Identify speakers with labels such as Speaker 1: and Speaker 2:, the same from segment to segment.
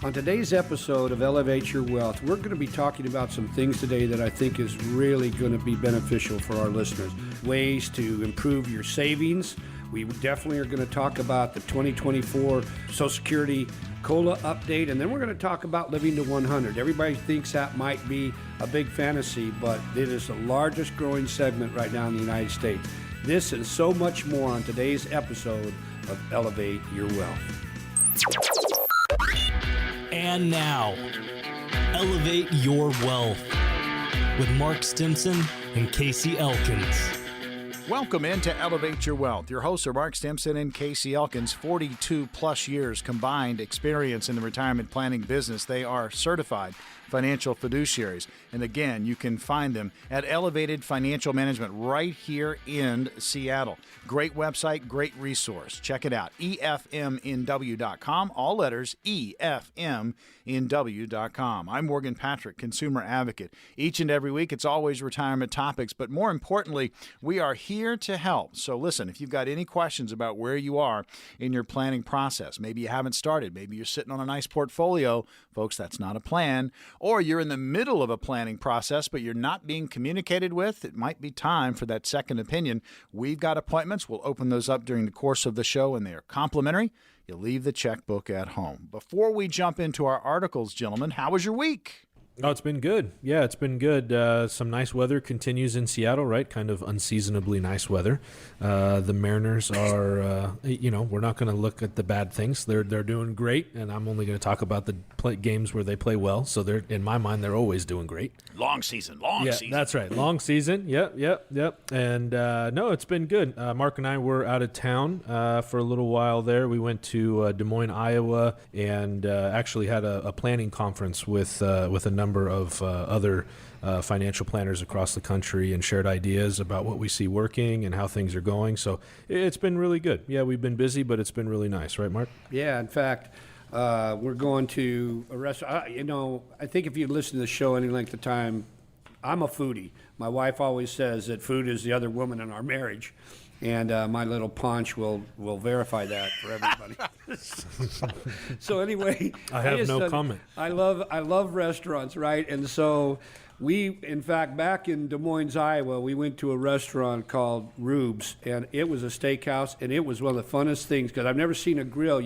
Speaker 1: On today's episode of Elevate Your Wealth, we're going to be talking about some things today that I think is really going to be beneficial for our listeners. Ways to improve your savings. We definitely are going to talk about the 2024 Social Security COLA update, and then we're going to talk about living to 100. Everybody thinks that might be a big fantasy, but it is the largest growing segment right now in the United States. This and so much more on today's episode of Elevate Your Wealth.
Speaker 2: And now, Elevate Your Wealth with Mark Stimson and Casey Elkins.
Speaker 3: Welcome into Elevate Your Wealth. Your hosts are Mark Stimson and Casey Elkins, 42 plus years combined experience in the retirement planning business. They are certified financial fiduciaries. And again, you can find them at Elevated Financial Management right here in Seattle. Great website, great resource. Check it out, efmnw.com, all letters, efmnw.com. I'm Morgan Patrick, consumer advocate. Each and every week, it's always retirement topics, but more importantly, we are here to help. So listen, if you've got any questions about where you are in your planning process, maybe you haven't started, maybe you're sitting on a nice portfolio, folks, that's not a plan, or you're in the middle of a planning process, but you're not being communicated with, it might be time for that second opinion. We've got appointments. We'll open those up during the course of the show, and they are complimentary. You'll leave the checkbook at home. Before we jump into our articles, gentlemen, how was your week?
Speaker 4: Oh, it's been good. Yeah, it's been good. Some nice weather continues in Seattle, right? Kind of unseasonably nice weather. The Mariners are, we're not going to look at the bad things. They're doing great, and I'm only going to talk about the games where they play well. So they're, in my mind, they're always doing great.
Speaker 3: Long season.
Speaker 4: Yeah, that's right. Long season. Yep. And no, it's been good. Mark and I were out of town for a little while there. We went to Des Moines, Iowa, and actually had a planning conference with a number of other financial planners across the country and shared ideas about what we see working and how things are going. So it's been really good. Yeah, we've been busy, but it's been really nice. Right, Mark?
Speaker 1: Yeah, in fact, we're going to a restaurant. I think if you listen to the show any length of time, I'm a foodie. My wife always says that food is the other woman in our marriage. And my little paunch will verify that for everybody. So anyway,
Speaker 4: I have no comment.
Speaker 1: I love restaurants, right? And so we, in fact, back in Des Moines, Iowa, we went to a restaurant called Rube's, and it was a steakhouse, and it was one of the funnest things because I've never seen a grill.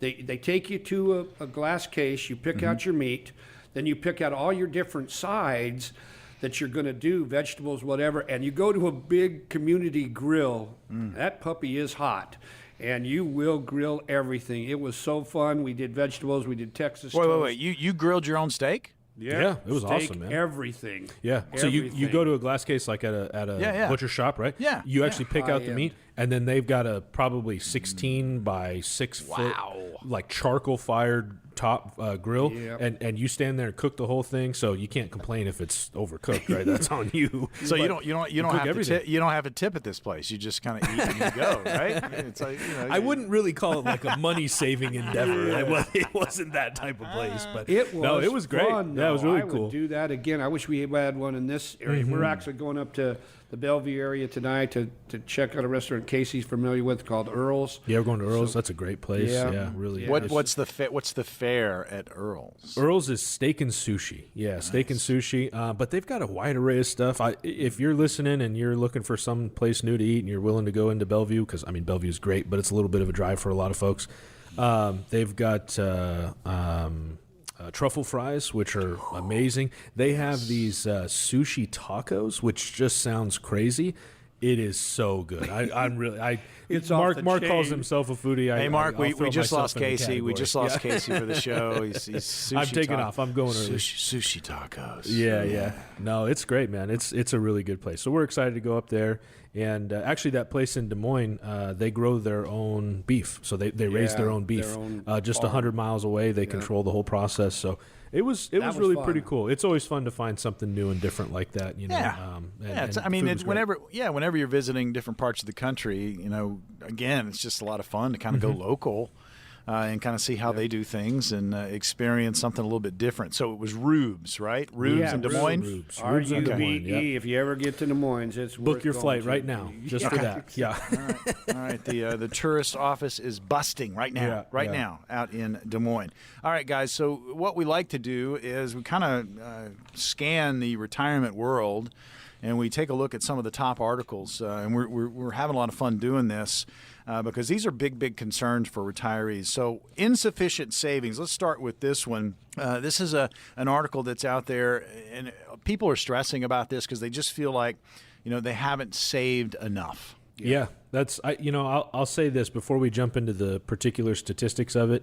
Speaker 1: They take you to a glass case, you pick out your meat, then you pick out all your different sides that you're going to do, vegetables, whatever, and you go to a big community grill. That puppy is hot, and you will grill everything. It was so fun. We did vegetables. We did Texas toast.
Speaker 3: Wait. You grilled your own steak?
Speaker 4: Yeah, it was
Speaker 1: steak,
Speaker 4: awesome, man.
Speaker 1: Everything.
Speaker 4: Yeah. So you go to a glass case like at a butcher shop, right?
Speaker 3: Yeah.
Speaker 4: You actually pick out the
Speaker 1: High-end.
Speaker 4: meat, and then they've got a probably 16 by 6 foot, like charcoal fired top grill, and you stand there and cook the whole thing. So you can't complain if it's overcooked, right? That's on you.
Speaker 3: So you don't have
Speaker 4: everything.
Speaker 3: you don't have to tip at this place. You just kind of eat and you go, right? I mean, it's like,
Speaker 4: I wouldn't really call it like a money saving endeavor. It wasn't that type of place, but
Speaker 1: It was
Speaker 4: great.
Speaker 1: fun,
Speaker 4: Yeah, it was really
Speaker 1: I
Speaker 4: cool.
Speaker 1: would do that again. I wish we had one in this area. We're actually going up to the Bellevue area tonight to check out a restaurant Casey's familiar with called Earl's.
Speaker 4: Yeah, we're going to Earl's. That's a great place.
Speaker 1: Yeah.
Speaker 4: Yeah, really.
Speaker 1: Yeah.
Speaker 3: What's the fare at Earl's?
Speaker 4: Earl's is steak and sushi. Yeah, steak and sushi. But they've got a wide array of stuff. If you're listening and you're looking for some place new to eat and you're willing to go into Bellevue, because, I mean, Bellevue's great, but it's a little bit of a drive for a lot of folks. They've got truffle fries, which are amazing. They have these sushi tacos, which just sounds crazy. It is so good.
Speaker 1: It's
Speaker 4: Mark
Speaker 1: off the
Speaker 4: calls
Speaker 1: chain.
Speaker 4: himself a foodie.
Speaker 3: Hey, Mark,
Speaker 4: I'll
Speaker 3: we
Speaker 4: throw
Speaker 3: just
Speaker 4: myself
Speaker 3: lost
Speaker 4: in the
Speaker 3: Casey. We
Speaker 4: category.
Speaker 3: just lost Casey for the show. He's sushi
Speaker 4: I'm taking off. I'm going early.
Speaker 3: Sushi tacos.
Speaker 4: Yeah. No, it's great, man. It's a really good place. So we're excited to go up there. And actually, that place in Des Moines, they grow their own beef. So they raise their own beef. Just 100 miles away. They control the whole process. So it was really
Speaker 1: fun.
Speaker 4: pretty cool. It's always fun to find something new and different like that. You know.
Speaker 3: Whenever you're visiting different parts of the country, again, it's just a lot of fun to kind of go local. and kind of see how they do things and experience something a little bit different. So it was Rubes, right? Rubes in Des Moines?
Speaker 4: Rubes.
Speaker 1: R-U-B-E.
Speaker 4: in Des Moines, yep.
Speaker 1: If you ever get to Des Moines, it's
Speaker 4: Book
Speaker 1: worth
Speaker 4: your
Speaker 1: going
Speaker 4: flight
Speaker 1: to.
Speaker 4: right now, just for that. Yeah.
Speaker 3: All right. The tourist office is busting right now, now out in Des Moines. All right, guys. So what we like to do is we kind of scan the retirement world, and we take a look at some of the top articles. And we're having a lot of fun doing this because these are big concerns for retirees. So insufficient savings. Let's start with this one. This is an article that's out there, and people are stressing about this because they just feel like, they haven't saved enough.
Speaker 4: Yeah, I'll say this before we jump into the particular statistics of it.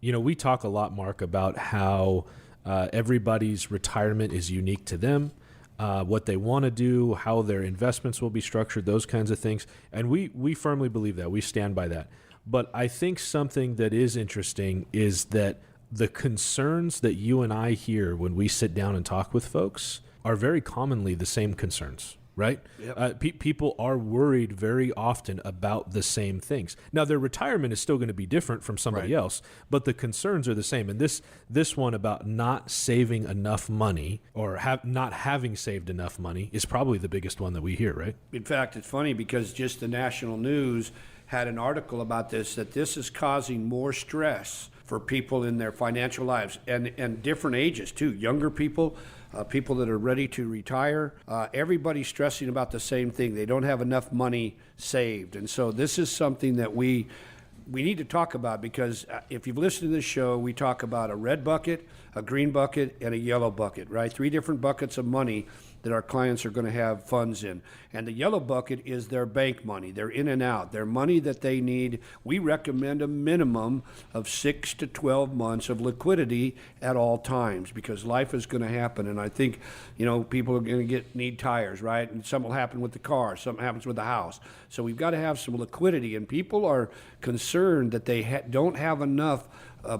Speaker 4: We talk a lot, Mark, about how everybody's retirement is unique to them, what they want to do, how their investments will be structured, those kinds of things. And we firmly believe that. We stand by that. But I think something that is interesting is that the concerns that you and I hear when we sit down and talk with folks are very commonly the same concerns, right? Yep. People are worried very often about the same things. Now, their retirement is still going to be different from somebody else, but the concerns are the same. And this one about not saving enough money or not having saved enough money is probably the biggest one that we hear, right?
Speaker 1: In fact, it's funny because just the national news had an article about this, that this is causing more stress for people in their financial lives and different ages too. Younger people, people that are ready to retire, everybody's stressing about the same thing. They don't have enough money saved. And so this is something that we need to talk about, because if you've listened to this show, we talk about a red bucket, a green bucket, and a yellow bucket, right? 3 different buckets of money that our clients are going to have funds in. And the yellow bucket is their bank money, their in and out, their money that they need. We recommend a minimum of 6 to 12 months of liquidity at all times, because life is going to happen. And I think, people are going to need tires, right? And something will happen with the car, something happens with the house. So we've got to have some liquidity, and people are concerned that they don't have enough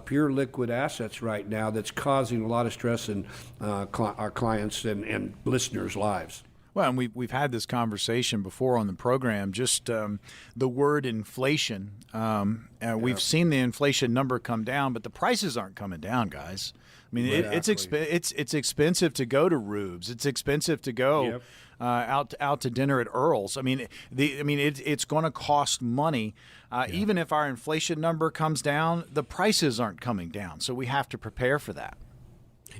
Speaker 1: pure liquid assets right now that's causing a lot of stress in our clients and listeners' lives.
Speaker 3: Well, and we've had this conversation before on the program, just the word inflation. We've seen the inflation number come down, but the prices aren't coming down, guys. I mean, it's expensive to go to Rubes. It's expensive to go out to dinner at Earl's. I mean, it's going to cost money. Even if our inflation number comes down, the prices aren't coming down. So we have to prepare for that.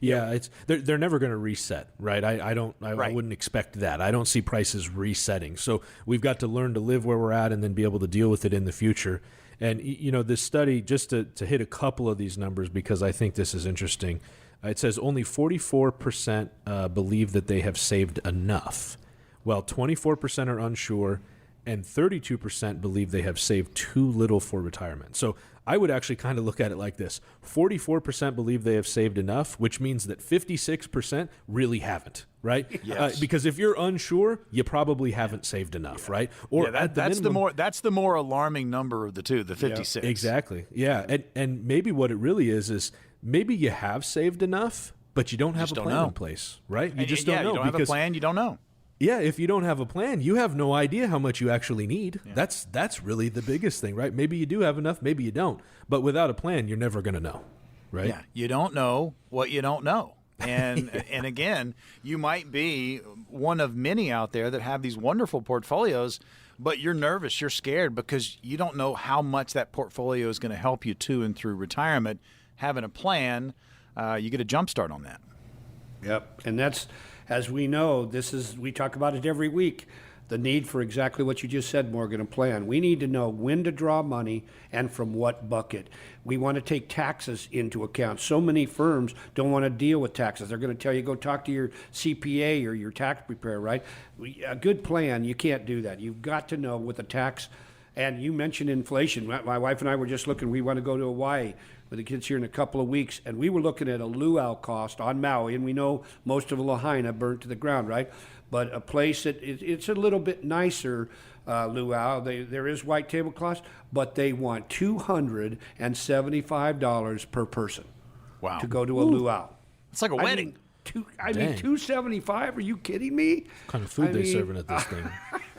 Speaker 4: Yeah, they're never going to reset, right? I wouldn't expect that. I don't see prices resetting. So we've got to learn to live where we're at and then be able to deal with it in the future. And this study, just to hit a couple of these numbers, because I think this is interesting. It says only 44% believe that they have saved enough, while 24% are unsure, and 32% believe they have saved too little for retirement. So I would actually kind of look at it like this. 44% believe they have saved enough, which means that 56% really haven't, right?
Speaker 3: Yes.
Speaker 4: Because if you're unsure, you probably haven't saved enough, right? Or
Speaker 3: that's the more alarming number of the two, the 56.
Speaker 4: Exactly. Yeah. And maybe what it really is maybe you have saved enough, but you don't have a plan in place, right? You just don't know.
Speaker 3: You don't have a plan, you don't know.
Speaker 4: Yeah, if you don't have a plan, you have no idea how much you actually need. Yeah. That's really the biggest thing, right? Maybe you do have enough, maybe you don't. But without a plan, you're never going to know, right?
Speaker 3: Yeah, you don't know what you don't know. And and again, you might be one of many out there that have these wonderful portfolios, but you're nervous, you're scared because you don't know how much that portfolio is going to help you to and through retirement. Having a plan, you get a jump start on that.
Speaker 1: Yep, and that's, as we know, we talk about it every week, the need for exactly what you just said, Morgan, a plan. We need to know when to draw money and from what bucket. We want to take taxes into account. So many firms don't want to deal with taxes. They're going to tell you, go talk to your CPA or your tax preparer, right? A good plan, you can't do that. You've got to know with the tax. And you mentioned inflation. My wife and I were just looking. We want to go to Hawaii with the kids here in a couple of weeks, and we were looking at a luau cost on Maui, and we know most of Lahaina burnt to the ground, right? But a place that it's a little bit nicer luau. There is white tablecloths, but they want $275 per person.
Speaker 3: Wow.
Speaker 1: To go to a luau.
Speaker 3: It's like a wedding.
Speaker 1: $275? Are you kidding me?
Speaker 4: What kind of food they serving at this thing?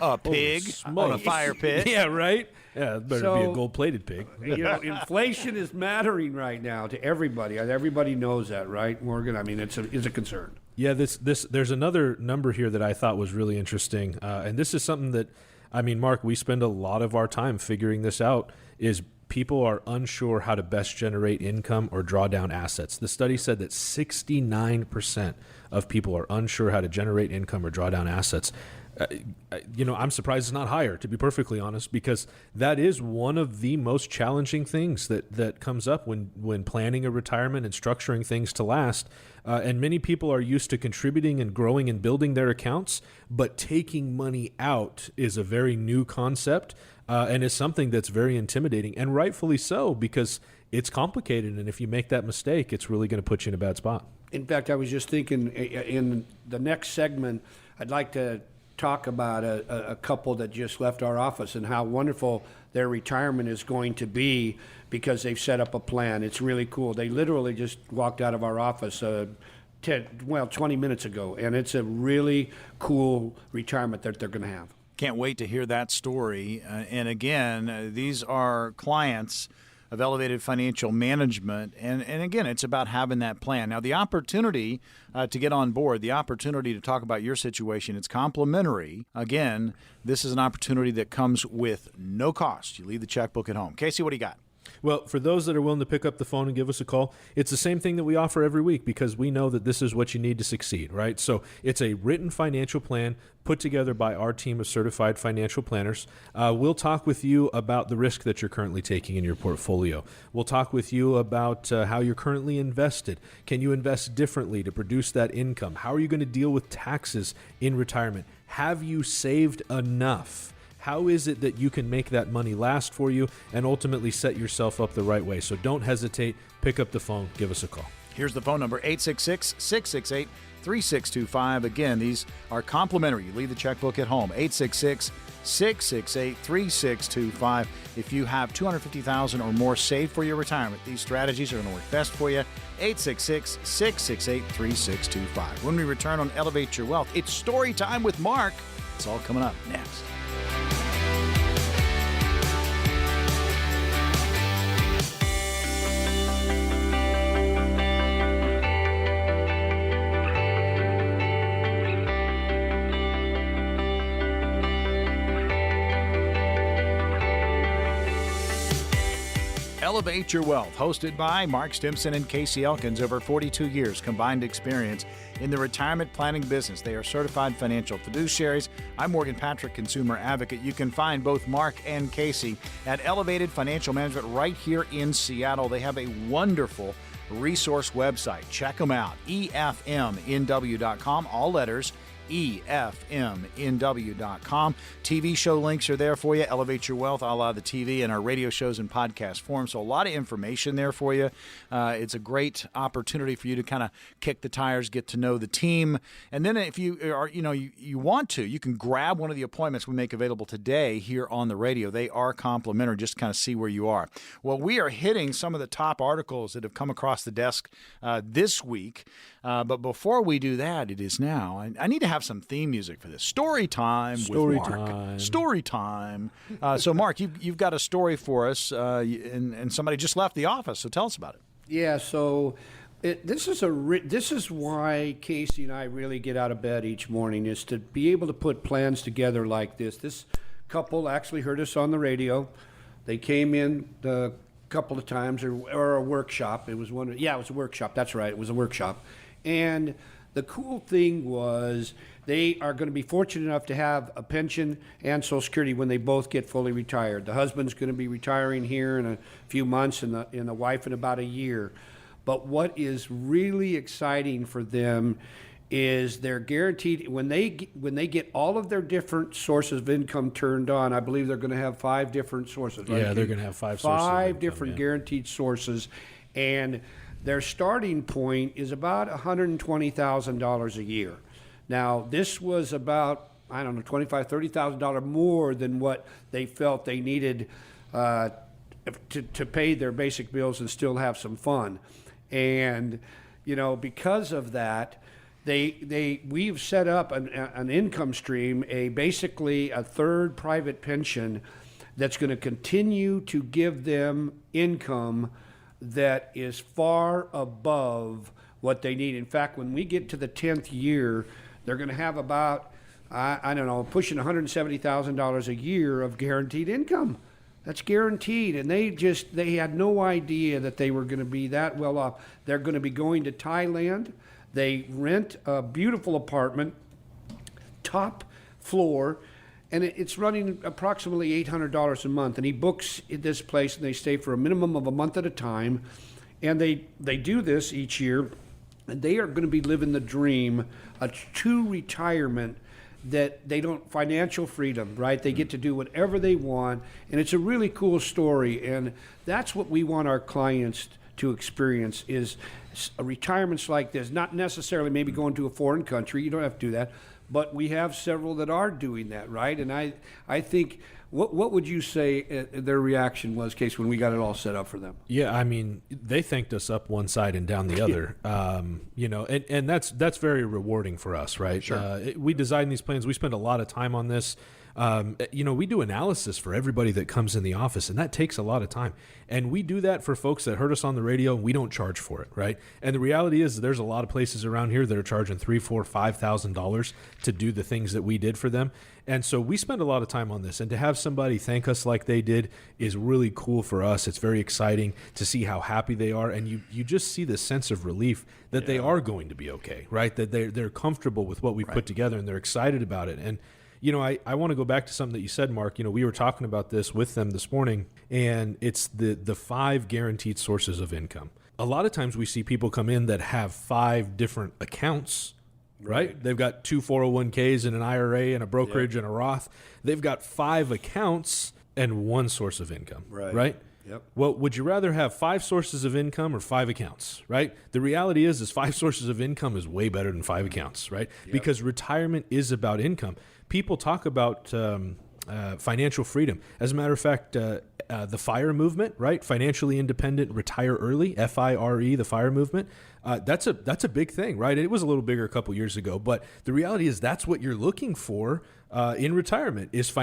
Speaker 3: A pig on a fire pit.
Speaker 4: Yeah, right? Yeah, it better be a
Speaker 1: So-
Speaker 4: gold-plated pig.
Speaker 1: Inflation is mattering right now to everybody. Everybody knows that, right, Morgan? I mean, it's a concern.
Speaker 4: Yeah, there's another number here that I thought was really interesting, and this is something that, I mean, Mark, we spend a lot of our time figuring this out. Is people are unsure how to best generate income or draw down assets. The study said that 69% of people are unsure how to generate income or draw down assets. I'm surprised it's not higher, to be perfectly honest, because that is one of the most challenging things that comes up when planning a retirement and structuring things to last. And many people are used to contributing and growing and building their accounts, but taking money out is a very new concept and is something that's very intimidating, and rightfully so, because it's complicated. And if you make that mistake, it's really going to put you in a bad spot.
Speaker 1: In fact, I was just thinking in the next segment, I'd like to talk about a couple that just left our office and how wonderful their retirement is going to be because they've set up a plan. It's really cool. They literally just walked out of our office 20 minutes ago, and it's a really cool retirement that they're going to have.
Speaker 3: Can't wait to hear that story. And again, these are clients of Elevated Financial Management. And again, it's about having that plan. Now, the opportunity to get on board, the opportunity to talk about your situation, it's complimentary. Again, this is an opportunity that comes with no cost. You leave the checkbook at home. Casey, what do you got?
Speaker 4: Well, for those that are willing to pick up the phone and give us a call, it's the same thing that we offer every week because we know that this is what you need to succeed, right? So it's a written financial plan put together by our team of certified financial planners. We'll talk with you about the risk that you're currently taking in your portfolio. We'll talk with you about how you're currently invested. Can you invest differently to produce that income? How are you going to deal with taxes in retirement? Have you saved enough? How is it that you can make that money last for you and ultimately set yourself up the right way? So don't hesitate. Pick up the phone. Give us a call.
Speaker 3: Here's the phone number, 866-668-3625. Again, these are complimentary. You leave the checkbook at home, 866-668-3625. If you have $250,000 or more saved for your retirement, these strategies are going to work best for you. 866-668-3625. When we return on Elevate Your Wealth, it's story time with Mark. It's all coming up next. Elevate Your Wealth, hosted by Mark Stimson and Casey Elkins. Over 42 years combined experience in the retirement planning business. They are certified financial fiduciaries. I'm Morgan Patrick, consumer advocate. You can find both Mark and Casey at Elevated Financial Management right here in Seattle. They have a wonderful resource website. Check them out, efmnw.com, all letters, efmnw.com. TV show links are there for you. Elevate Your Wealth, a la the TV, and our radio shows in podcast form. So a lot of information there for you. It's a great opportunity for you to kind of kick the tires, get to know the team. And then if you are, you want to, you can grab one of the appointments we make available today here on the radio. They are complimentary, just to kind of see where you are. Well, we are hitting some of the top articles that have come across the desk this week. But before we do that, it is now. I need to have some theme music for this. Story time with Mark. Story time. So, Mark, you've got a story for us, and somebody just left the office. So tell us about it.
Speaker 1: Yeah, so this is why Casey and I really get out of bed each morning, is to be able to put plans together like this. This couple actually heard us on the radio. They came in a couple of times, or a workshop. It was a workshop. That's right. It was a workshop. And the cool thing was they are going to be fortunate enough to have a pension and Social Security when they both get fully retired. The husband's going to be retiring here in a few months, and the wife in about a year. But what is really exciting for them is they're guaranteed when they get all of their different sources of income turned on. I believe they're going to have 5 different sources. Right?
Speaker 4: Yeah, they're going to have 5 sources.
Speaker 1: 5 different guaranteed sources, and their starting point is about $120,000 a year. Now, this was about, $25,000, $30,000 more than what they felt they needed to pay their basic bills and still have some fun. And, because of that, we've set up an income stream, basically a third private pension that's going to continue to give them income that is far above what they need. In fact, when we get to the 10th year, they're going to have about, I don't know, pushing $170,000 a year of guaranteed income. That's guaranteed. And they had no idea that they were going to be that well off. They're going to be going to Thailand. They rent a beautiful apartment, top floor, and it's running approximately $800 a month. And he books this place, and they stay for a minimum of a month at a time. And they do this each year, and they are going to be living the dream, a true retirement that they don't, financial freedom, right? They get to do whatever they want, and it's a really cool story. And that's what we want our clients to experience, is retirements like this. Not necessarily maybe going to a foreign country, you don't have to do that, but we have several that are doing that, right? And I think, what would you say their reaction was, Case, when we got it all set up for them?
Speaker 4: Yeah, I mean, they thanked us up one side and down the other. And that's very rewarding for us, right?
Speaker 3: Sure.
Speaker 4: We design these plans. We spend a lot of time on this. We do analysis for everybody that comes in the office, and that takes a lot of time. And we do that for folks that heard us on the radio, and we don't charge for it, right? And the reality is there's a lot of places around here that are charging $3,000, $4,000, $5,000 to do the things that we did for them. And so we spend a lot of time on this, and to have somebody thank us like they did is really cool for us. It's very exciting to see how happy they are, and you just see this sense of relief that they are going to be okay, right? That they're comfortable with what we put together, and they're excited about it. And I want to go back to something that you said, Mark. We were talking about this with them this morning, and it's the 5 guaranteed sources of income. A lot of times we see people come in that have 5 different accounts, right? They've got 2 401ks and an IRA and a brokerage and a Roth. They've got 5 accounts and 1 source of income, right?
Speaker 1: Yep.
Speaker 4: Well, would you rather have 5 sources of income or 5 accounts, right? The reality is 5 sources of income is way better than 5 accounts, right? Yep. Because retirement is about income. People talk about financial freedom. As a matter of fact, the FIRE movement, right? Financially independent, retire early, FIRE, the FIRE movement. That's a big thing, right? It was a little bigger a couple years ago, but the reality is that's what you're looking for in retirement, is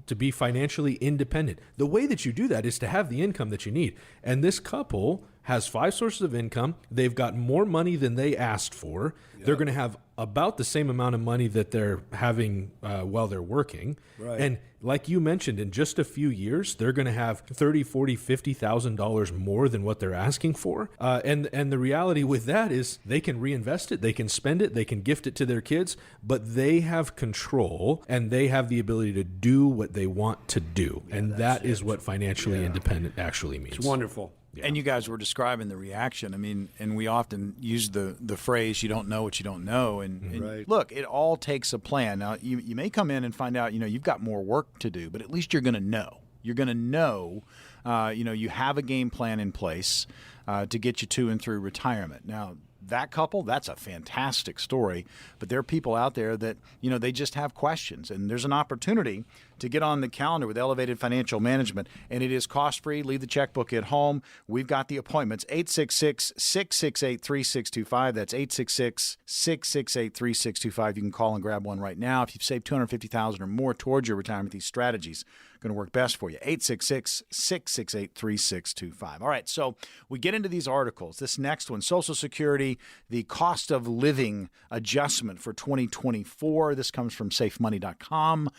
Speaker 4: to be financially independent. The way that you do that is to have the income that you need. And this couple has 5 sources of income. They've got more money than they asked for. Yep. They're going to have about the same amount of money that they're having while they're working. Right. And like you mentioned, in just a few years, they're going to have $30,000, $40,000, $50,000 more than what they're asking for. And the reality with that is they can reinvest it, they can spend it, they can gift it to their kids, but they have control and they have the ability to do what they want to do. Yeah, and that is what financially independent actually means.
Speaker 1: It's wonderful.
Speaker 3: Yeah. And you guys were describing the reaction. I mean, and we often use the phrase, you don't know what you don't know. And look, it all takes a plan. Now, you may come in and find out, you've got more work to do, but at least you're going to know. You're going to know, you have a game plan in place to get you to and through retirement. Now, that couple, that's a fantastic story, but there are people out there that, they just have questions, and there's an opportunity to get on the calendar with Elevated Financial Management, and it is cost-free. Leave the checkbook at home. We've got the appointments, 866-668-3625. That's 866-668-3625. You can call and grab one right now. If you've saved $250,000 or more towards your retirement, these strategies going to work best for you. 866-668-3625. All right, so we get into these articles. This next one, Social Security, the cost of living adjustment for 2024. This comes from safemoney.com.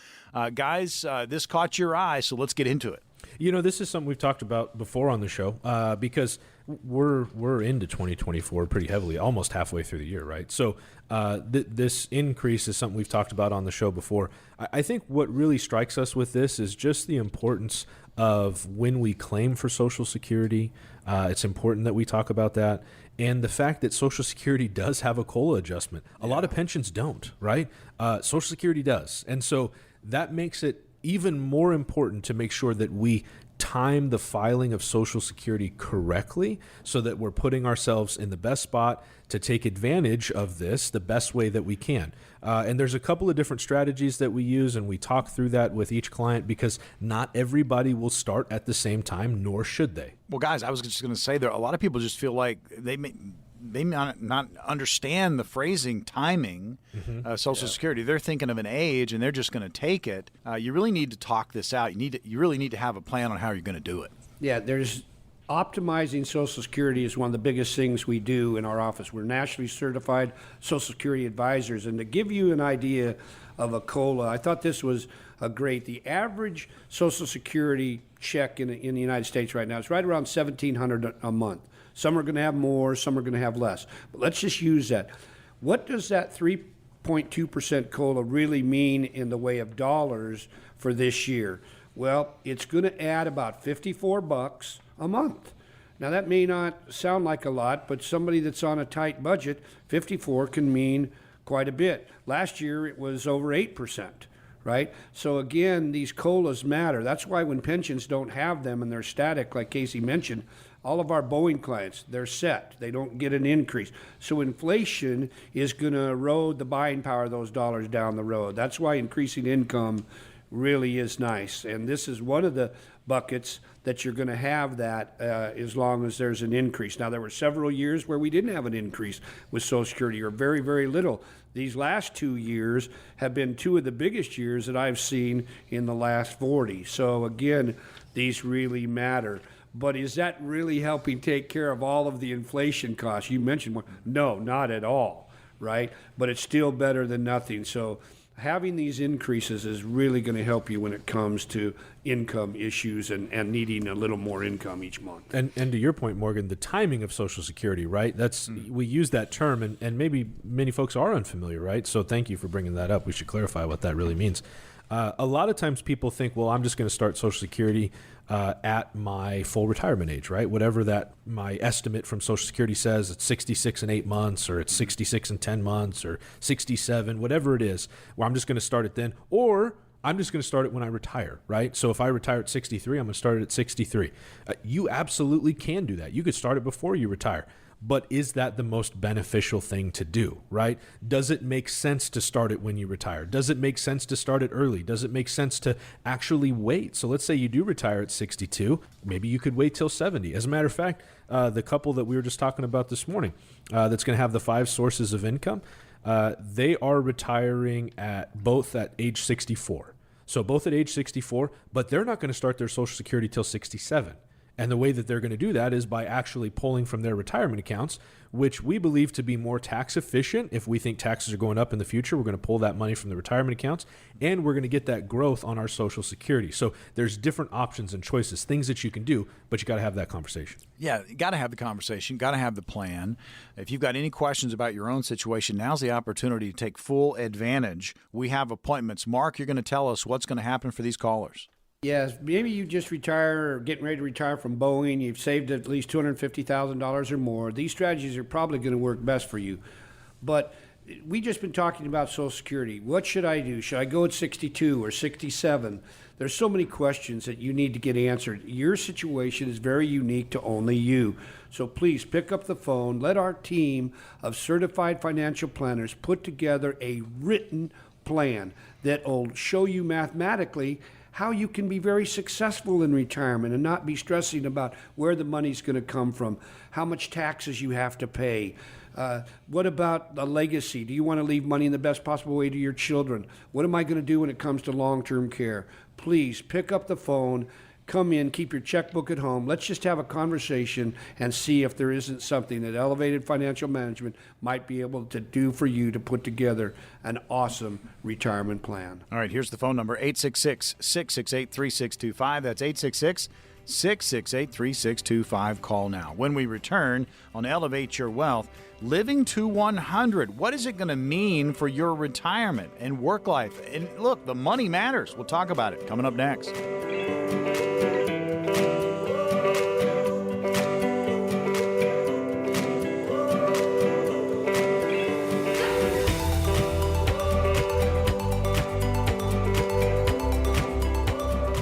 Speaker 3: Guys, this caught your eye, so let's get into it.
Speaker 4: This is something we've talked about before on the show because we're into 2024 pretty heavily, almost halfway through the year, right? So this increase is something we've talked about on the show before. I think what really strikes us with this is just the importance of when we claim for Social Security. It's important that we talk about that. And the fact that Social Security does have a COLA adjustment. A lot of pensions don't, right? Social Security does. And so that makes it even more important to make sure that we time the filing of Social Security correctly so that we're putting ourselves in the best spot to take advantage of this the best way that we can. And there's a couple of different strategies that we use, and we talk through that with each client because not everybody will start at the same time, nor should they.
Speaker 3: Well, guys, I was just going to say there, a lot of people just feel like they they may not understand the phrasing, timing, Social Security. They're thinking of an age, and they're just going to take it. You really need to talk this out. You really need to have a plan on how you're going to do it.
Speaker 1: Yeah, there's optimizing Social Security is one of the biggest things we do in our office. We're nationally certified Social Security advisors. And to give you an idea of a COLA, I thought this was the average Social Security check in the United States right now is right around $1,700 a month. Some are going to have more, some are going to have less. But let's just use that. What does that 3.2% COLA really mean in the way of dollars for this year? Well, it's going to add about $54 a month. Now, that may not sound like a lot, but somebody that's on a tight budget, 54 can mean quite a bit. Last year, it was over 8%, right? So again, these COLAs matter. That's why when pensions don't have them and they're static, like Casey mentioned, all of our Boeing clients, they're set. They don't get an increase. So inflation is going to erode the buying power of those dollars down the road. That's why increasing income really is nice. And this is one of the buckets that you're going to have that as long as there's an increase. Now, there were several years where we didn't have an increase with Social Security, or very, very little. These last 2 years have been two of the biggest years that I've seen in the last 40. So again, these really matter. But is that really helping take care of all of the inflation costs? You mentioned one. No, not at all, right? But it's still better than nothing. So having these increases is really going to help you when it comes to income issues and needing a little more income each month.
Speaker 4: And to your point, Morgan, the timing of Social Security, right? That's we use that term, and maybe many folks are unfamiliar, right? So thank you for bringing that up. We should clarify what that really means. A lot of times people think, well, I'm just going to start Social Security at my full retirement age, right? Whatever that my estimate from Social Security says, it's 66 and 8 months, or it's 66 and 10 months, or 67, whatever it is, where I'm just going to start it then, or I'm just going to start it when I retire, right? So if I retire at 63, I'm going to start it at 63. You absolutely can do that. You could start it before you retire. But is that the most beneficial thing to do, right? Does it make sense to start it when you retire? Does it make sense to start it early? Does it make sense to actually wait? So let's say you do retire at 62. Maybe you could wait till 70. As a matter of fact, the couple that we were just talking about this morning that's going to have the 5 sources of income, they are retiring both at age 64. So both at age 64, but they're not going to start their Social Security till 67. And the way that they're going to do that is by actually pulling from their retirement accounts, which we believe to be more tax efficient. If we think taxes are going up in the future, we're going to pull that money from the retirement accounts, and we're going to get that growth on our Social Security. So there's different options and choices, things that you can do, but you got to have that conversation.
Speaker 3: Yeah, you got to have the conversation, got to have the plan. If you've got any questions about your own situation, now's the opportunity to take full advantage. We have appointments. Mark, you're going to tell us what's going to happen for these callers.
Speaker 1: Yes, maybe you just retire or getting ready to retire from Boeing. You've saved at least $250,000 or more. These strategies are probably going to work best for you. But we just been talking about Social Security. What should I do? Should I go at 62 or 67? There's so many questions that you need to get answered. Your situation is very unique to only you. So please pick up the phone. Let our team of certified financial planners put together a written plan that will show you mathematically how you can be very successful in retirement and not be stressing about where the money's going to come from, how much taxes you have to pay. What about a legacy? Do you want to leave money in the best possible way to your children? What am I going to do when it comes to long-term care? Please pick up the phone, come in, keep your checkbook at home. Let's just have a conversation and see if there isn't something that Elevated Financial Management might be able to do for you to put together an awesome retirement plan.
Speaker 3: All right, here's the phone number, 866-668-3625. That's 866-668-3625. Call now. When we return on Elevate Your Wealth, living to 100. What is it going to mean for your retirement and work life? And look, the money matters. We'll talk about it coming up next.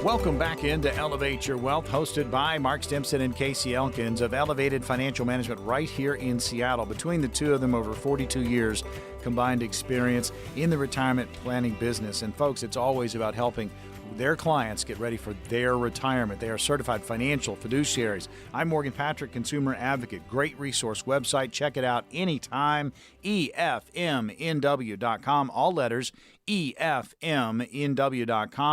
Speaker 3: Welcome back into Elevate Your Wealth, hosted by Mark Stimson and Casey Elkins of Elevated Financial Management right here in Seattle. Between the two of them, over 42 years combined experience in the retirement planning business. And folks, it's always about helping their clients get ready for their retirement. They are certified financial fiduciaries. I'm Morgan Patrick, consumer advocate. Great resource website. Check it out anytime. EFMNW.com. All letters. EFMNW.com.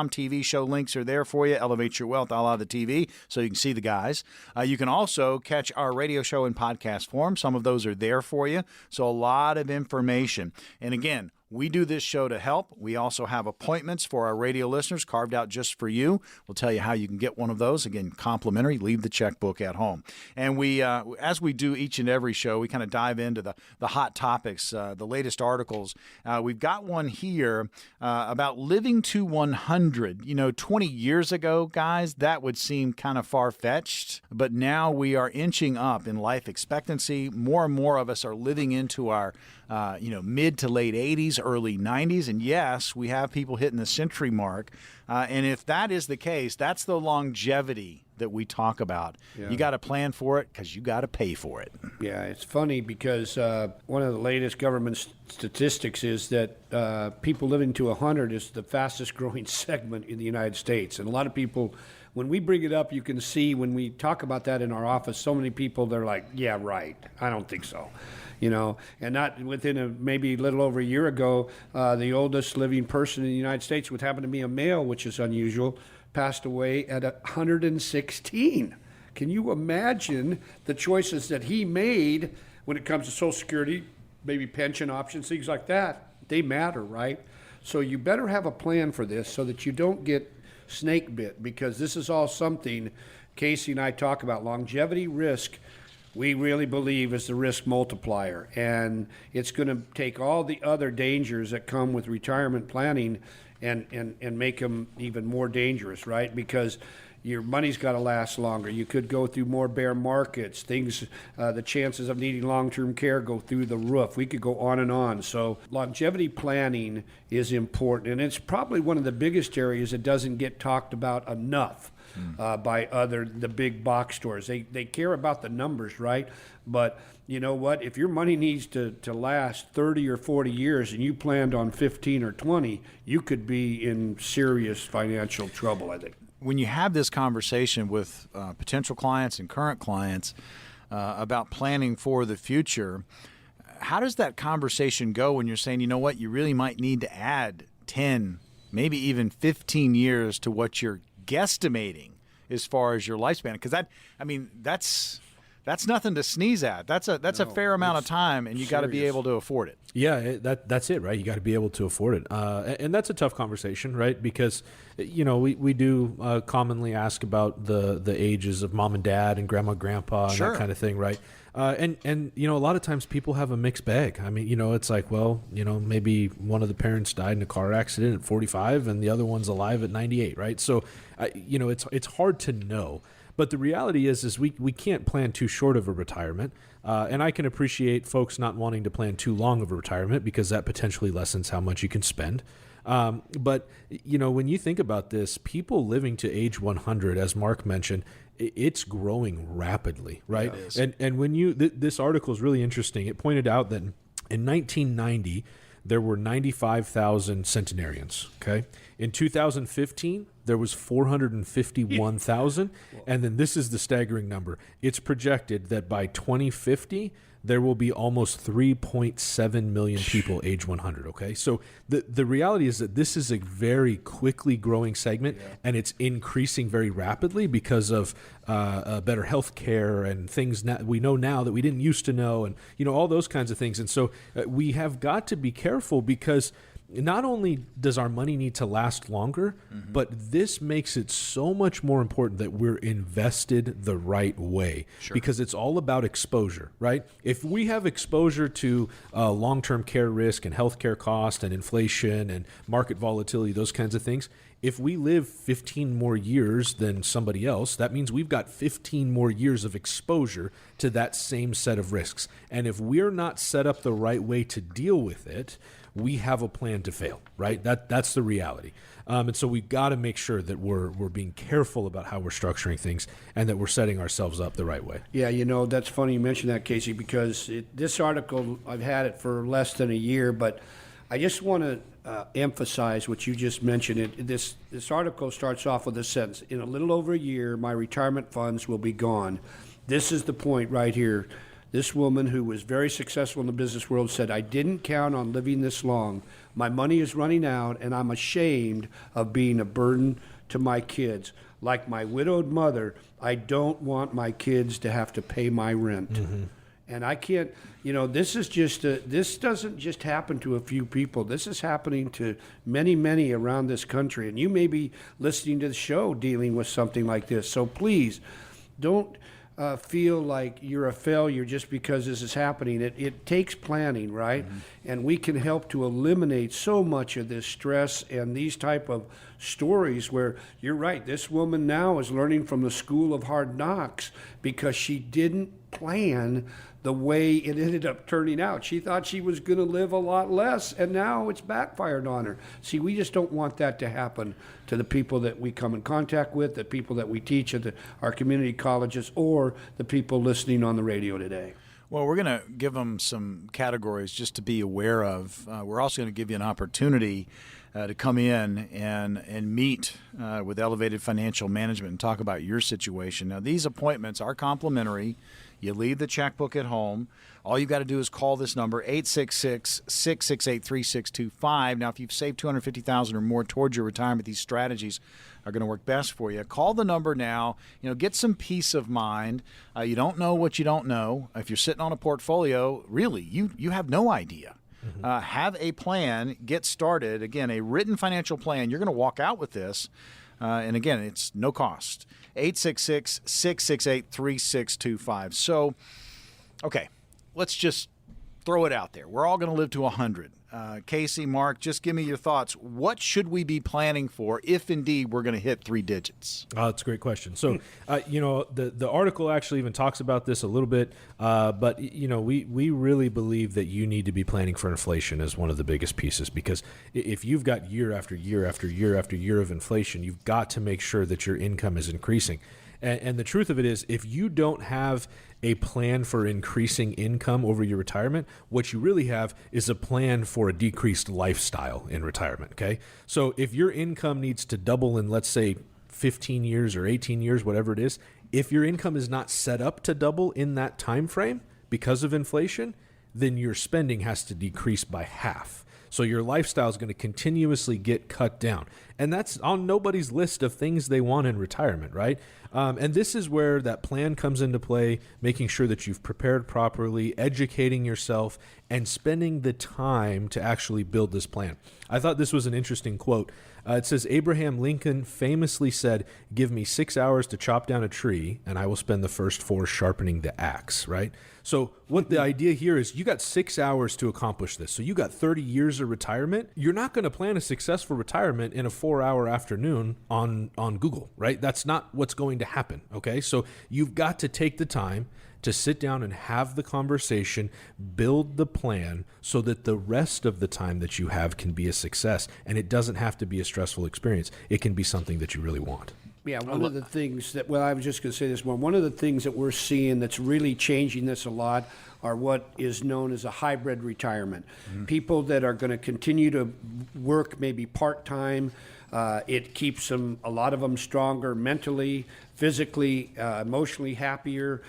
Speaker 3: TV show links are there for you. Elevate Your Wealth, a la the TV, so you can see the guys. You can also catch our radio show in podcast form. Some of those are there for you. So a lot of information. And again, we do this show to help. We also have appointments for our radio listeners carved out just for you. We'll tell you how you can get one of those. Again, complimentary. Leave the checkbook at home. And we, as we do each and every show, we kind of dive into the hot topics, the latest articles. We've got one here about living to 100. 20 years ago, guys, that would seem kind of far-fetched. But now we are inching up in life expectancy. More and more of us are living into our mid to late 80s, early 90s. And yes, we have people hitting the century mark. And if that is the case, that's the longevity that we talk about. Yeah. You got to plan for it because you got to pay for it.
Speaker 1: Yeah, it's funny because one of the latest government statistics is that people living to 100 is the fastest growing segment in the United States. And a lot of people, when we bring it up, you can see when we talk about that in our office, so many people, they're like, yeah, right. I don't think so. And not within maybe a little over a year ago, the oldest living person in the United States would happen to be a male, which is unusual, passed away at 116. Can you imagine the choices that he made when it comes to Social Security, maybe pension options, things like that? They matter, right? So you better have a plan for this so that you don't get snake bit, because this is all something Casey and I talk about. Longevity risk, we really believe, is the risk multiplier, and it's going to take all the other dangers that come with retirement planning and make them even more dangerous, right? Because your money's got to last longer. You could go through more bear markets. Things, the chances of needing long-term care go through the roof. We could go on and on. So longevity planning is important, and it's probably one of the biggest areas that doesn't get talked about enough. By the big box stores. They care about the numbers, right? But you know what? If your money needs to last 30 or 40 years and you planned on 15 or 20, you could be in serious financial trouble, I think.
Speaker 3: When you have this conversation with potential clients and current clients about planning for the future, how does that conversation go when you're saying, you know what, you really might need to add 10, maybe even 15 years to what you're guesstimating as far as your lifespan? Because that's nothing to sneeze at. That's a fair amount of time, and you got to be able to afford it.
Speaker 4: Yeah, that's it, right? You got to be able to afford it, and that's a tough conversation, right? Because we do commonly ask about the ages of mom and dad and grandma, grandpa, and that kind of thing, right? And a lot of times people have a mixed bag. I mean, it's like, well, maybe one of the parents died in a car accident at 45 and the other one's alive at 98, right? So, it's hard to know. But the reality is we can't plan too short of a retirement. And I can appreciate folks not wanting to plan too long of a retirement because that potentially lessens how much you can spend. But, when you think about this, people living to age 100, as Mark mentioned, it's growing rapidly, right? Yeah, and when this article is really interesting. It pointed out that in 1990, there were 95,000 centenarians, okay? In 2015, there was 451,000. And then this is the staggering number. It's projected that by 2050, there will be almost 3.7 million people age 100, okay? So the reality is that this is a very quickly growing segment, and it's increasing very rapidly because of better health care and things we know now that we didn't used to know, and all those kinds of things. And so we have got to be careful because not only does our money need to last longer, but this makes it so much more important that we're invested the right way, because it's all about exposure, right? If we have exposure to long-term care risk and healthcare cost and inflation and market volatility, those kinds of things, if we live 15 more years than somebody else, that means we've got 15 more years of exposure to that same set of risks. And if we're not set up the right way to deal with it, we have a plan to fail, right? That's the reality. And so we've got to make sure that we're being careful about how we're structuring things and that we're setting ourselves up the right way.
Speaker 1: Yeah, that's funny you mentioned that, Casey, because this article, I've had it for less than a year, but I just want to emphasize what you just mentioned. This article starts off with a sentence: in a little over a year, my retirement funds will be gone. This is the point right here. This woman, who was very successful in the business world, said, I didn't count on living this long. My money is running out, and I'm ashamed of being a burden to my kids. Like my widowed mother, I don't want my kids to have to pay my rent. Mm-hmm. And I can't, this is this doesn't just happen to a few people. This is happening to many, many around this country. And you may be listening to the show dealing with something like this. So please, don't feel like you're a failure just because this is happening. It takes planning, right? Mm-hmm. And we can help to eliminate so much of this stress and these type of stories where you're right. This woman now is learning from the school of hard knocks because she didn't plan the way it ended up turning out. She thought she was going to live a lot less, and now it's backfired on her. See, we just don't want that to happen to the people that we come in contact with, the people that we teach at our community colleges, or the people listening on the radio today.
Speaker 3: Well, we're going to give them some categories just to be aware of. We're also going to give you an opportunity to come in and meet with Elevated Financial Management and talk about your situation. Now, these appointments are complimentary. You leave the checkbook at home. All you got to do is call this number, 866-668-3625. Now, if you've saved $250,000 or more towards your retirement, these strategies are going to work best for you. Call the number now. Get some peace of mind. You don't know what you don't know. If you're sitting on a portfolio, really, you have no idea. Mm-hmm. Have a plan. Get started. Again, a written financial plan. You're going to walk out with this. And again, it's no cost. 866-668-3625. So, okay, let's just throw it out there. We're all going to live to 100. Casey, Mark, just give me your thoughts. What should we be planning for if indeed we're going to hit 3 digits?
Speaker 4: Oh, that's a great question. So, the article actually even talks about this a little bit, but we really believe that you need to be planning for inflation as one of the biggest pieces, because if you've got year after year after year after year of inflation, you've got to make sure that your income is increasing. And the truth of it is, if you don't have a plan for increasing income over your retirement, what you really have is a plan for a decreased lifestyle in retirement, okay? So if your income needs to double in, let's say, 15 years or 18 years, whatever it is, if your income is not set up to double in that time frame because of inflation, then your spending has to decrease by half. So your lifestyle is going to continuously get cut down. And that's on nobody's list of things they want in retirement, right? And this is where that plan comes into play, making sure that you've prepared properly, educating yourself, and spending the time to actually build this plan. I thought this was an interesting quote. It says, Abraham Lincoln famously said, give me 6 hours to chop down a tree, and I will spend the first 4 sharpening the axe, right? So what the idea here is, you got 6 hours to accomplish this. So you got 30 years of retirement. You're not going to plan a successful retirement in a 4-hour afternoon on Google, right? That's not what's going to happen, okay? So you've got to take the time to sit down and have the conversation, build the plan so that the rest of the time that you have can be a success. And it doesn't have to be a stressful experience. It can be something that you really want.
Speaker 1: Yeah, one of the things that, I was just going to say this one of the things that we're seeing that's really changing this a lot are what is known as a hybrid retirement. Mm-hmm. People that are going to continue to work maybe part-time. It keeps them, a lot of them, stronger mentally, physically, emotionally happier.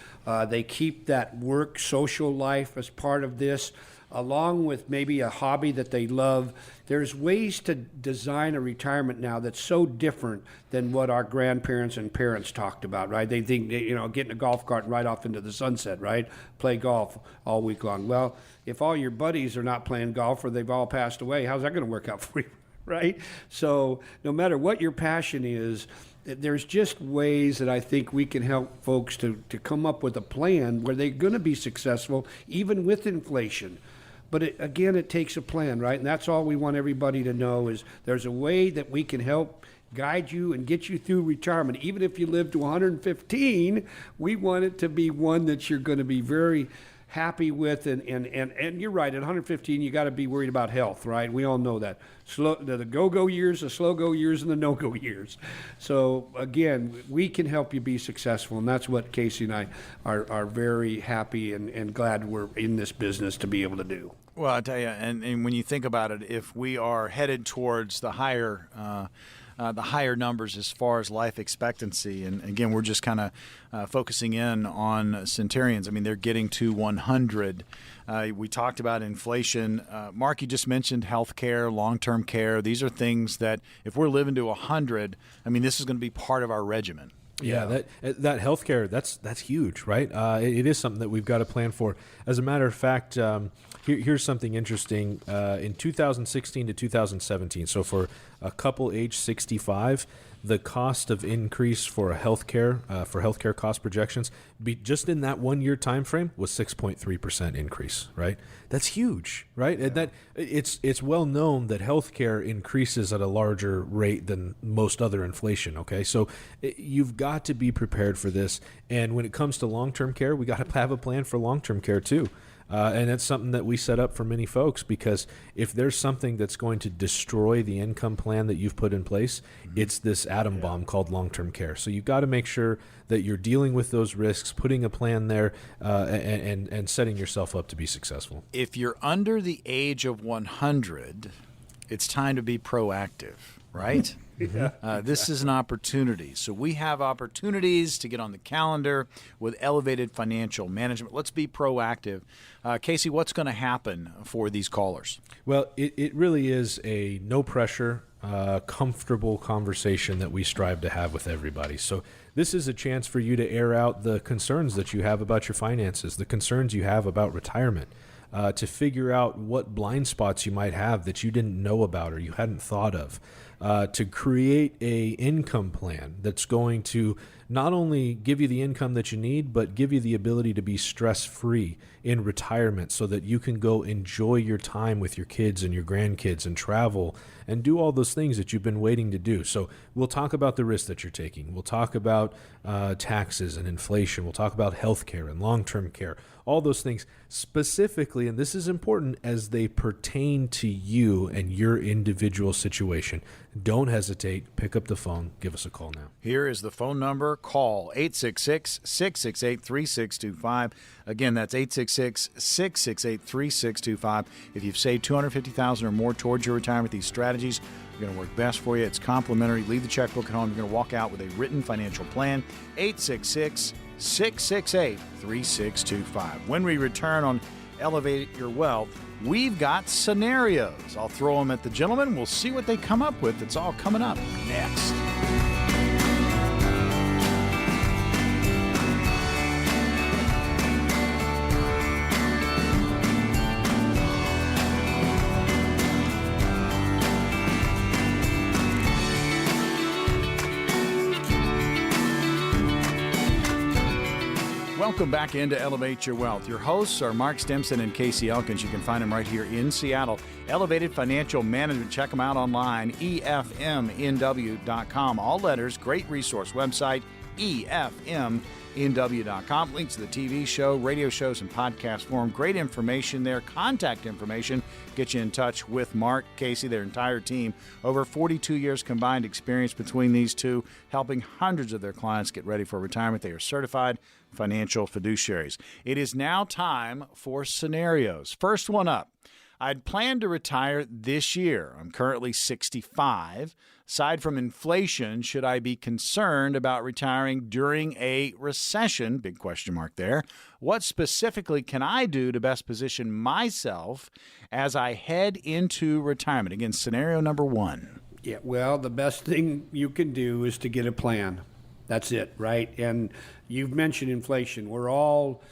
Speaker 1: They keep that work social life as part of this, along with maybe a hobby that they love. There's ways to design a retirement now that's so different than what our grandparents and parents talked about, right? They think, get in a golf cart and ride off into the sunset, right? Play golf all week long. Well, if all your buddies are not playing golf or they've all passed away, how's that going to work out for you, right? So no matter what your passion is, there's just ways that I think we can help folks to come up with a plan where they're going to be successful, even with inflation. But it takes a plan, right? And that's all we want everybody to know is there's a way that we can help guide you and get you through retirement. Even if you live to 115, we want it to be one that you're going to be very happy with, and you're right, at 115, you got to be worried about health, right? We all know that. The go-go years, the slow-go years, and the no-go years. So, again, we can help you be successful, and that's what Casey and I are very happy and glad we're in this business to be able to do.
Speaker 3: Well, I tell you, and when you think about it, if we are headed towards the higher numbers as far as life expectancy, and again, we're just kind of focusing in on centenarians. I mean, they're getting to 100. We talked about inflation. Mark, you just mentioned health care, long-term care. These are things that if we're living to 100, I mean, this is going to be part of our regimen.
Speaker 4: Yeah, that healthcare, that's huge, right? It is something that we've got to plan for. As a matter of fact, here's something interesting. In 2016 to 2017, so for a couple age 65, the cost of increase for healthcare cost projections, just in that 1 year time frame, was 6.3% increase, right? That's huge, right? Yeah. And that it's well known that healthcare increases at a larger rate than most other inflation. Okay, so you've got to be prepared for this. And when it comes to long-term care, we got to have a plan for long-term care too. And that's something that we set up for many folks, because if there's something that's going to destroy the income plan that you've put in place, it's this atom bomb called long-term care. So you've got to make sure that you're dealing with those risks, putting a plan there, and setting yourself up to be successful.
Speaker 3: If you're under the age of 100, it's time to be proactive, right? This is an opportunity. So we have opportunities to get on the calendar with Elevated Financial Management. Let's be proactive. Casey, what's going to happen for these callers?
Speaker 4: Well, it really is a no-pressure, comfortable conversation that we strive to have with everybody. So this is a chance for you to air out the concerns that you have about your finances, the concerns you have about retirement, to figure out what blind spots you might have that you didn't know about or you hadn't thought of. To create a income plan that's going to not only give you the income that you need, but give you the ability to be stress-free in retirement so that you can go enjoy your time with your kids and your grandkids and travel and do all those things that you've been waiting to do. So we'll talk about the risks that you're taking. We'll talk about taxes and inflation. We'll talk about health care and long-term care, all those things specifically, and this is important as they pertain to you and your individual situation. Don't hesitate. Pick up the phone. Give us a call now.
Speaker 3: Here is the phone number. Call 866-668-3625. Again, that's 866-668-3625. If you've saved $250,000 or more towards your retirement, these strategies are going to work best for you. It's complimentary. Leave the checkbook at home. You're going to walk out with a written financial plan. 866-668-3625. When we return on Elevate Your Wealth, we've got scenarios. I'll throw them at the gentlemen. We'll see what they come up with. It's all coming up next. Welcome back into Elevate Your Wealth. Your hosts are Mark Stimson and Casey Elkins. You can find them right here in Seattle. Elevated Financial Management. Check them out online, efmnw.com. All letters, great resource website, efmnw.com. Links to the TV show, radio shows, and podcast forum. Great information there. Contact information. Get you in touch with Mark, Casey, their entire team. Over 42 years combined experience between these two, helping hundreds of their clients get ready for retirement. They are certified financial fiduciaries. It is now time for scenarios. First one up. I'd planned to retire this year. I'm currently 65. Aside from inflation, should I be concerned about retiring during a recession? Big question mark there. What specifically can I do to best position myself as I head into retirement? Again, scenario number one.
Speaker 1: Yeah, well, the best thing you can do is to get a plan. That's it, right? And you've mentioned inflation. We're all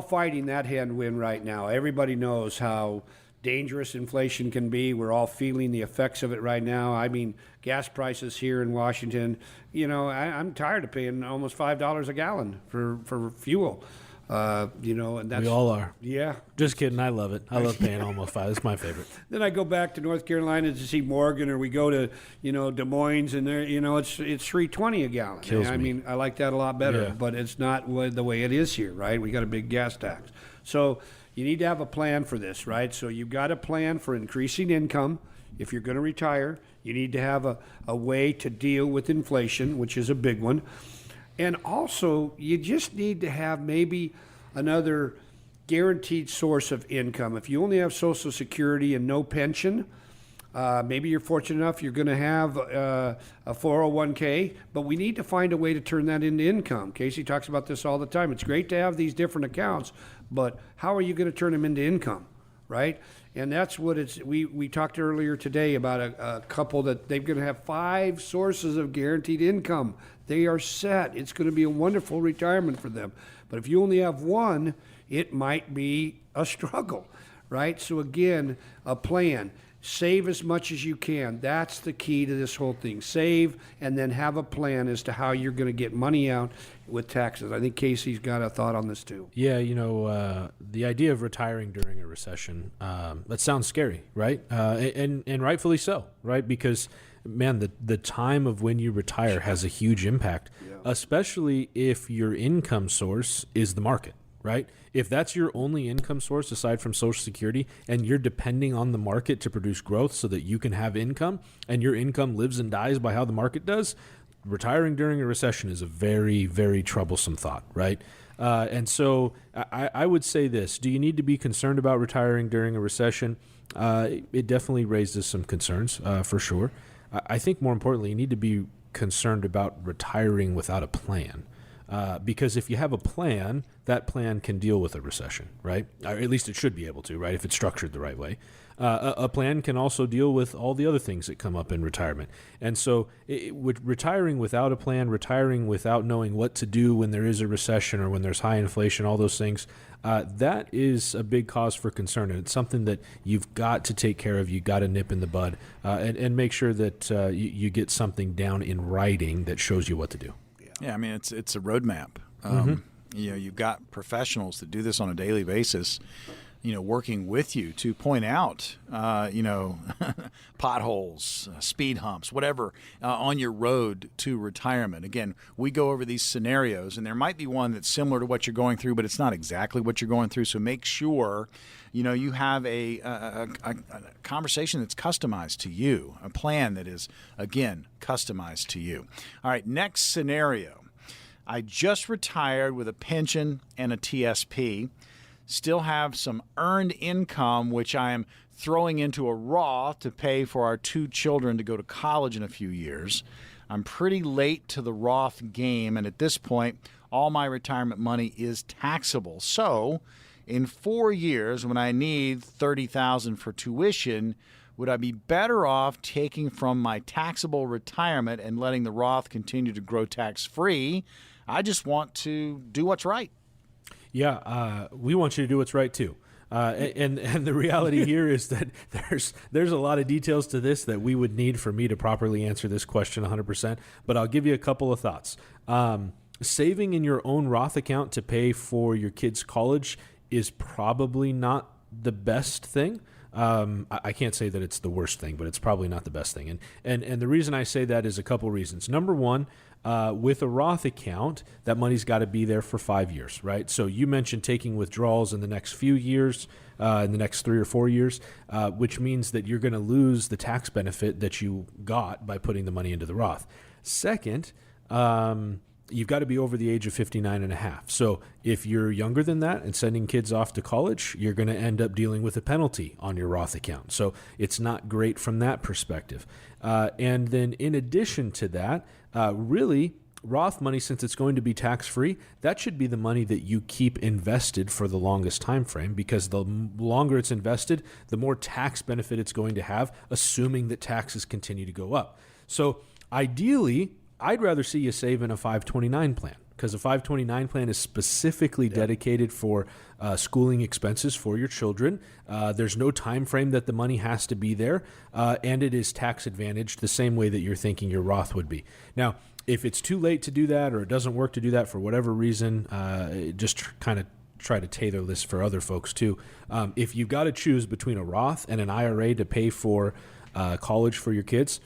Speaker 1: fighting that headwind right now. Everybody knows how dangerous inflation can be. We're all feeling the effects of it right now. I mean, gas prices here in Washington, I'm tired of paying almost $5 a gallon for fuel. And that's
Speaker 4: We all are.
Speaker 1: yeah.
Speaker 4: Just kidding. I love it. I love paying almost 5. It's my favorite.
Speaker 1: Then I go back to North Carolina to see Morgan, or we go to Des Moines, and there it's $3.20 a gallon.
Speaker 4: Kills
Speaker 1: I
Speaker 4: me.
Speaker 1: mean, I like that a lot better,
Speaker 4: Yeah.
Speaker 1: but it's not the way it is here, right? We got a big gas tax, so you need to have a plan for this, right? So you've got a plan for increasing income. If you're going to retire, you need to have a way to deal with inflation, which is a big one. And also, you just need to have maybe another guaranteed source of income. If you only have Social Security and no pension, maybe you're fortunate enough you're going to have a 401k, but we need to find a way to turn that into income. Casey talks about this all the time. It's great to have these different accounts, but how are you going to turn them into income, right? And that's what we talked earlier today about a couple that they're going to have 5 sources of guaranteed income. They are set. It's going to be a wonderful retirement for them. But if you only have one, it might be a struggle, right? So again, a plan. Save as much as you can. That's the key to this whole thing. Save and then have a plan as to how you're going to get money out with taxes. I think Casey's got a thought on this too.
Speaker 4: Yeah, the idea of retiring during a recession, that sounds scary, right? And rightfully so, right? Because, man, the time of when you retire has a huge impact, especially if your income source is the market, right? If that's your only income source aside from Social Security, and you're depending on the market to produce growth so that you can have income, and your income lives and dies by how the market does, retiring during a recession is a very, very troublesome thought, right? And so I would say this. Do you need to be concerned about retiring during a recession? It definitely raises some concerns, for sure. I think more importantly, you need to be concerned about retiring without a plan. Because if you have a plan, that plan can deal with a recession, right? Or at least it should be able to, right, if it's structured the right way. A plan can also deal with all the other things that come up in retirement. And so with retiring without a plan, retiring without knowing what to do when there is a recession or when there's high inflation, all those things, that is a big cause for concern. And it's something that you've got to take care of. You've got to nip in the bud and make sure that you get something down in writing that shows you what to do.
Speaker 3: Yeah, I mean, it's a roadmap. You've got professionals that do this on a daily basis, working with you to point out, potholes, speed humps, whatever, on your road to retirement. Again, we go over these scenarios, and there might be one that's similar to what you're going through, but it's not exactly what you're going through. So make sure, you have a conversation that's customized to you, a plan that is, again, customized to you. All right, next scenario. I just retired with a pension and a TSP. Still have some earned income, which I am throwing into a Roth to pay for our 2 children to go to college in a few years. I'm pretty late to the Roth game, and at this point, all my retirement money is taxable. So, in 4 years, when I need $30,000 for tuition, would I be better off taking from my taxable retirement and letting the Roth continue to grow tax-free? I just want to do what's right.
Speaker 4: Yeah, we want you to do what's right too. And the reality here is that there's a lot of details to this that we would need for me to properly answer this question 100%. But I'll give you a couple of thoughts. Saving in your own Roth account to pay for your kids' college is probably not the best thing. I can't say that it's the worst thing, but it's probably not the best thing. And the reason I say that is a couple reasons. Number one, with a Roth account, that money's got to be there for 5 years, right? So you mentioned taking withdrawals in the next few years, in the next 3 or 4 years, which means that you're going to lose the tax benefit that you got by putting the money into the Roth. Second, you've got to be over the age of 59 and a half. So if you're younger than that and sending kids off to college, you're going to end up dealing with a penalty on your Roth account. So it's not great from that perspective. And then in addition to that, really, Roth money, since it's going to be tax-free, that should be the money that you keep invested for the longest time frame, because the longer it's invested, the more tax benefit it's going to have, assuming that taxes continue to go up. So ideally, I'd rather see you save in a 529 plan, because a 529 plan is specifically dedicated for schooling expenses for your children. There's no time frame that the money has to be there, and it is tax advantaged the same way that you're thinking your Roth would be. Now, if it's too late to do that, or it doesn't work to do that for whatever reason, just kind of try to tailor this for other folks too. If you've got to choose between a Roth and an IRA to pay for college for your kids,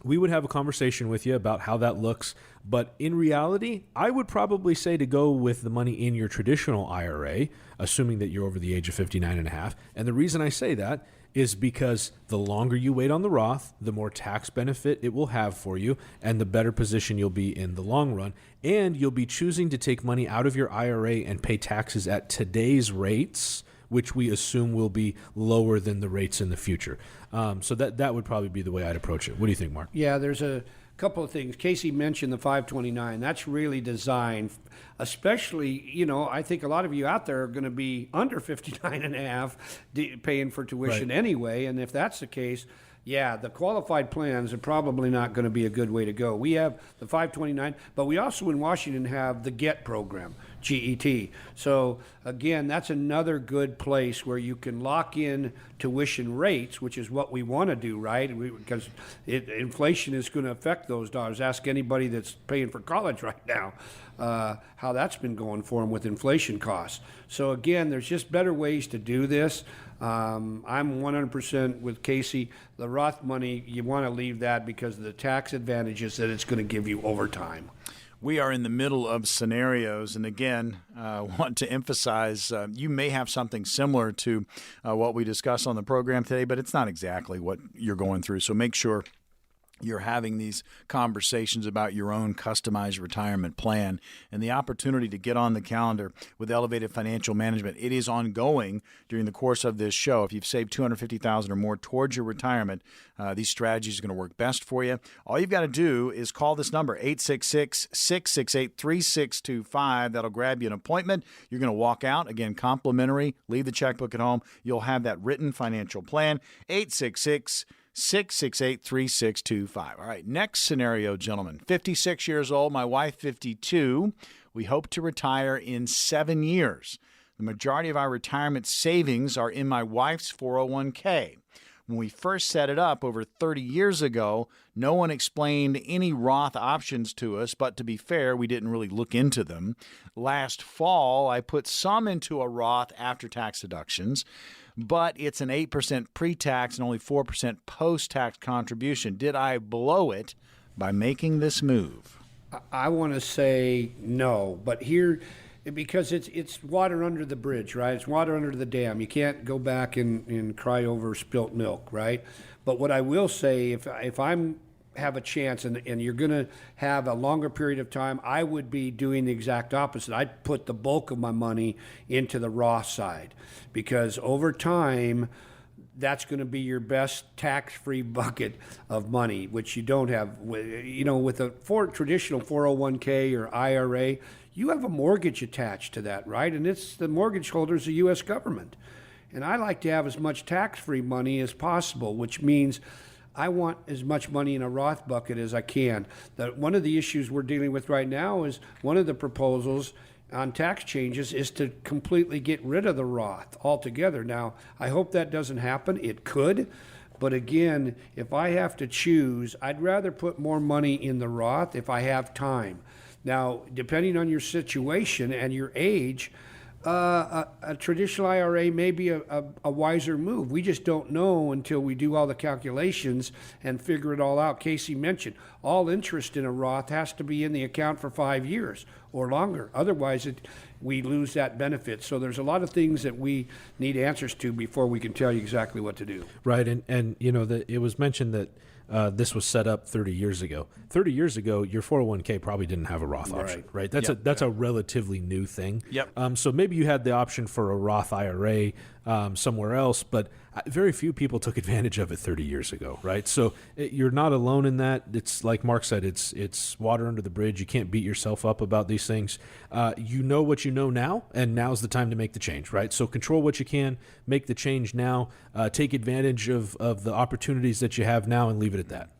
Speaker 4: we would have a conversation with you about how that looks. But in reality, I would probably say to go with the money in your traditional IRA, assuming that you're over the age of 59 and a half. And the reason I say that is because the longer you wait on the Roth, the more tax benefit it will have for you, and the better position you'll be in the long run. And you'll be choosing to take money out of your IRA and pay taxes at today's rates, which we assume will be lower than the rates in the future. So that would probably be the way I'd approach it. What do you think, Mark?
Speaker 1: Yeah, there's a couple of things. Casey mentioned the 529. That's really designed, especially, I think a lot of you out there are going to be under 59 and a half paying for tuition anyway. And if that's the case, yeah, the qualified plans are probably not going to be a good way to go. We have the 529, but we also in Washington have the GET program, GET. So again, that's another good place where you can lock in tuition rates, which is what we want to do, right? Because inflation is going to affect those dollars. Ask anybody that's paying for college right now how that's been going for them with inflation costs. So again, there's just better ways to do this. I'm 100% with Casey. The Roth money, you want to leave that because of the tax advantages that it's going to give you over time.
Speaker 3: We are in the middle of scenarios, and again, want to emphasize you may have something similar to what we discussed on the program today, but it's not exactly what you're going through. So make sure you're having these conversations about your own customized retirement plan and the opportunity to get on the calendar with Elevated Financial Management. It is ongoing during the course of this show. If you've saved $250,000 or more towards your retirement, these strategies are going to work best for you. All you've got to do is call this number, 866-668-3625. That'll grab you an appointment. You're going to walk out, again, complimentary, leave the checkbook at home. You'll have that written financial plan, 866-668-3625. All right, next scenario, gentlemen. 56 years old, my wife 52. We hope to retire in 7 years. The majority of our retirement savings are in my wife's 401k. When we first set it up over 30 years ago, no one explained any Roth options to us, but to be fair, we didn't really look into them. Last fall, I put some into a Roth after-tax deductions, but it's an 8% pre-tax and only 4% post-tax contribution. Did I blow it by making this move?
Speaker 1: I want to say no, but here, because it's water under the bridge, right? It's water under the dam. You can't go back and cry over spilt milk, right? But what I will say, if I'm have a chance and you're going to have a longer period of time, I would be doing the exact opposite. I'd put the bulk of my money into the Roth side because over time, that's going to be your best tax-free bucket of money, which you don't have. With a traditional 401k or IRA, you have a mortgage attached to that, right? And it's the mortgage holder is the U.S. government. And I like to have as much tax-free money as possible, which means I want as much money in a Roth bucket as I can. One of the issues we're dealing with right now is one of the proposals on tax changes is to completely get rid of the Roth altogether. Now, I hope that doesn't happen. It could. But again, if I have to choose, I'd rather put more money in the Roth if I have time. Now, depending on your situation and your age, a traditional IRA may be a wiser move. We just don't know until we do all the calculations and figure it all out. Casey mentioned all interest in a Roth has to be in the account for 5 years or longer. Otherwise, we lose that benefit. So there's a lot of things that we need answers to before we can tell you exactly what to do.
Speaker 4: Right, and it was mentioned that this was set up 30 years ago. 30 years ago, your 401k probably didn't have a Roth option, right? That's a relatively new thing.
Speaker 3: Yep.
Speaker 4: So maybe you had the option for a Roth IRA somewhere else, but very few people took advantage of it 30 years ago, right? So you're not alone in that. It's like Mark said, it's water under the bridge. You can't beat yourself up about these things. You know what you know now, and now's the time to make the change, right? So control what you can, make the change now, take advantage of the opportunities that you have now, and leave it at that.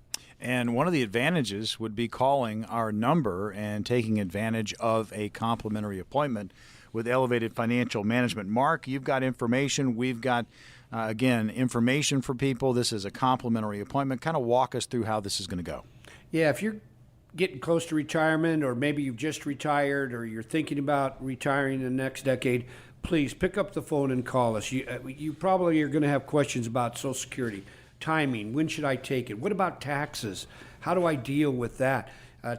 Speaker 3: And one of the advantages would be calling our number and taking advantage of a complimentary appointment with Elevated Financial Management. Mark, you've got information. We've got, again, information for people. This is a complimentary appointment. Kind of walk us through how this is going to go.
Speaker 1: Yeah, if you're getting close to retirement, or maybe you've just retired, or you're thinking about retiring in the next decade, please pick up the phone and call us. You probably are going to have questions about Social Security, timing, when should I take it? What about taxes? How do I deal with that?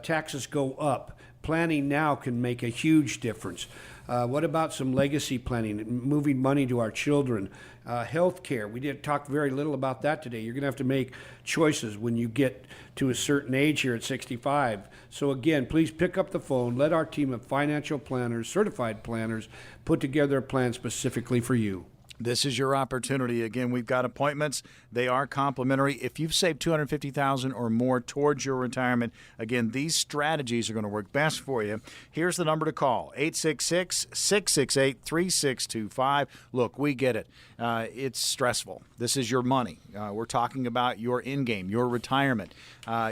Speaker 1: Taxes go up. Planning now can make a huge difference. What about some legacy planning, moving money to our children? Health care, we did talk very little about that today. You're going to have to make choices when you get to a certain age here at 65. So again, please pick up the phone. Let our team of financial planners, certified planners, put together a plan specifically for you.
Speaker 3: This is your opportunity. Again, we've got appointments. They are complimentary. If you've saved $250,000 or more towards your retirement, again, these strategies are going to work best for you. Here's the number to call, 866-668-3625. Look, we get it. It's stressful. This is your money. We're talking about your end game, your retirement.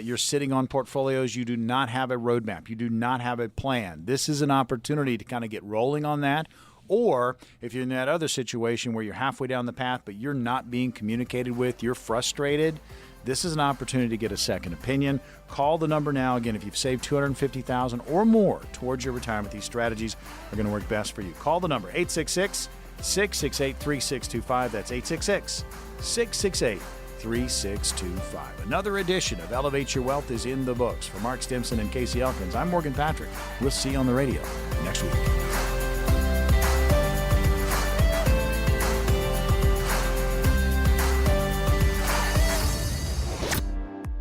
Speaker 3: You're sitting on portfolios. You do not have a roadmap. You do not have a plan. This is an opportunity to kind of get rolling on that. Or if you're in that other situation where you're halfway down the path, but you're not being communicated with, you're frustrated, this is an opportunity to get a second opinion. Call the number now. Again, if you've saved $250,000 or more towards your retirement, these strategies are going to work best for you. Call the number, 866-668-3625. That's 866-668-3625. Another edition of Elevate Your Wealth is in the books. For Mark Stimson and Casey Elkins, I'm Morgan Patrick. We'll see you on the radio next week.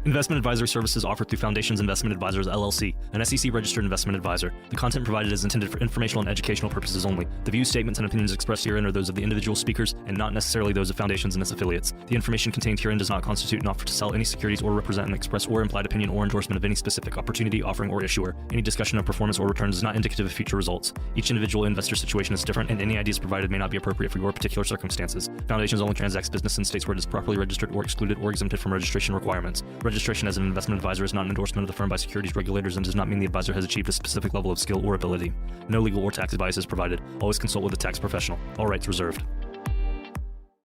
Speaker 2: Investment advisory services offered through Foundations Investment Advisors, LLC, an SEC-registered investment advisor. The content provided is intended for informational and educational purposes only. The views, statements, and opinions expressed herein are those of the individual speakers and not necessarily those of Foundations and its affiliates. The information contained herein does not constitute an offer to sell any securities or represent an express or implied opinion or endorsement of any specific opportunity, offering, or issuer. Any discussion of performance or returns is not indicative of future results. Each individual investor situation is different, and any ideas provided may not be appropriate for your particular circumstances. Foundations only transacts business in states where it is properly registered or excluded or exempted from registration requirements. Registration as an investment advisor is not an endorsement of the firm by securities regulators and does not mean the advisor has achieved a specific level of skill or ability. No legal or tax advice is provided. Always consult with a tax professional. All rights reserved.